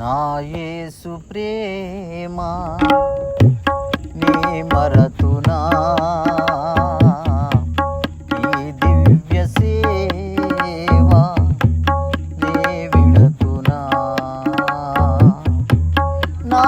నా యేసు ప్రేమ నీ మరతునా, ఈ దివ్య సేవా నే విడతునా. నా